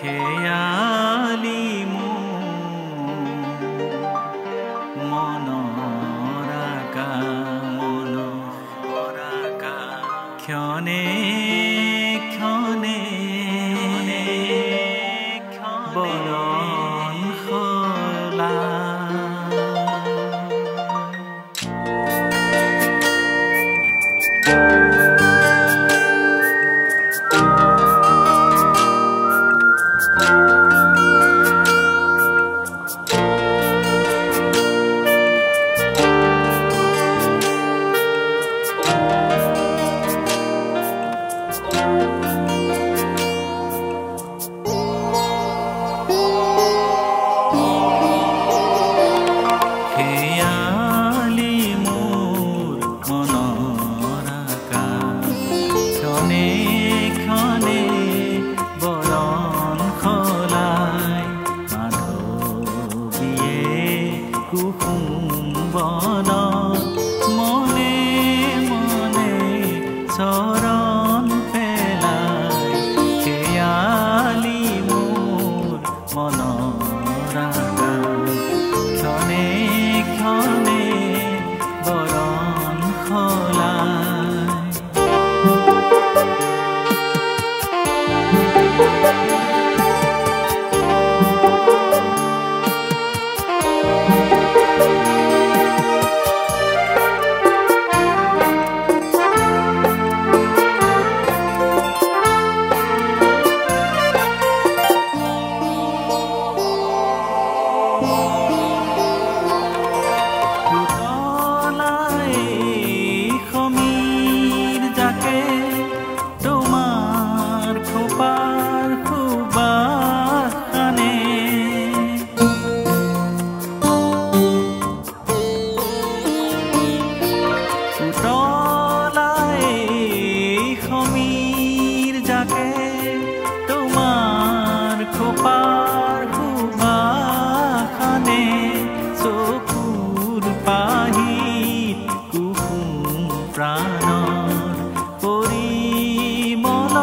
খেয়ালি মনৰ আকাশ ক্ষণে ক্ষণে বৰণ সলা চৰণ পেলাই খেয়ালি মোৰ মনৰ আকাশ ক্ষণে ক্ষণে বৰণ সলাই প্ৰাণৰ পৰিমলৰ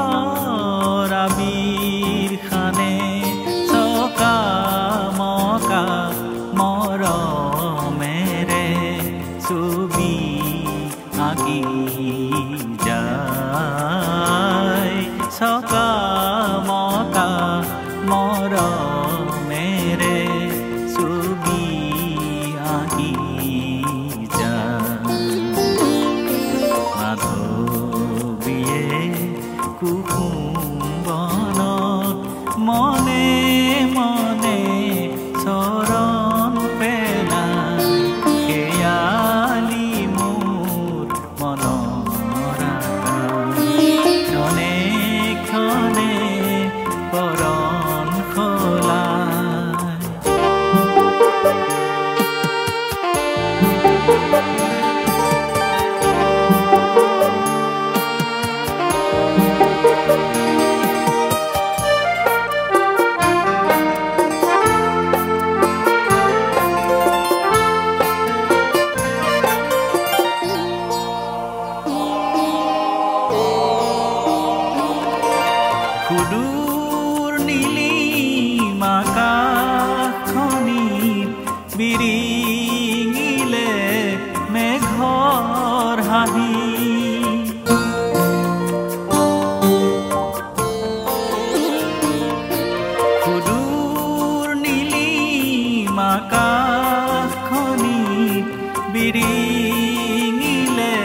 আবিৰ খানে চকা মকা মৰমেৰে ছবি আঁকি যায় চকা মকা মৰমেৰে ছবি আঁকি কুসুম্বনত মনে মনে চৰণ পেলাই খেয়ালি মোৰ মনৰ আকাশ ক্ষণে ক্ষণে বৰণ সলাই সুদূৰ নীলিম আকাশখনিত বিৰিঙিলে মেঘৰ হাঁহি সুদূৰ নীলিম আকাশখনিত বিৰিঙিলে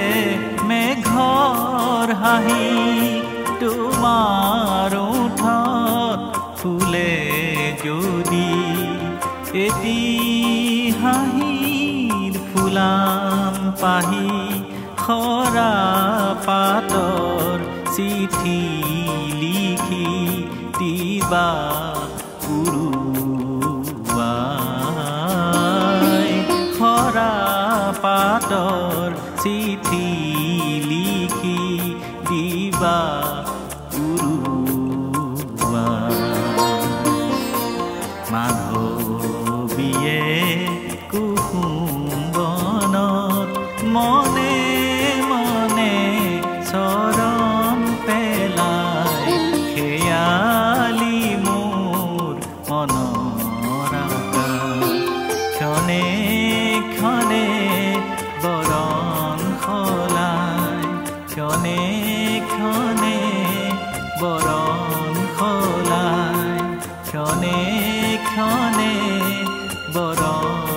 মেঘৰ হাঁহি তোমাৰ ওঠত ফুলে যদি এটি হাঁহিৰ ফুলাম পাহি খৰা পাতৰ চিঠি লিখি দিবা উৰুৱাই খৰা পাতৰ চিঠি লিখি দিবা মাধৱীয়ে কুসুম্বনত মনে মনে চৰণ পেলাই খেয়ালি মোৰ ক্ষণে বৰণ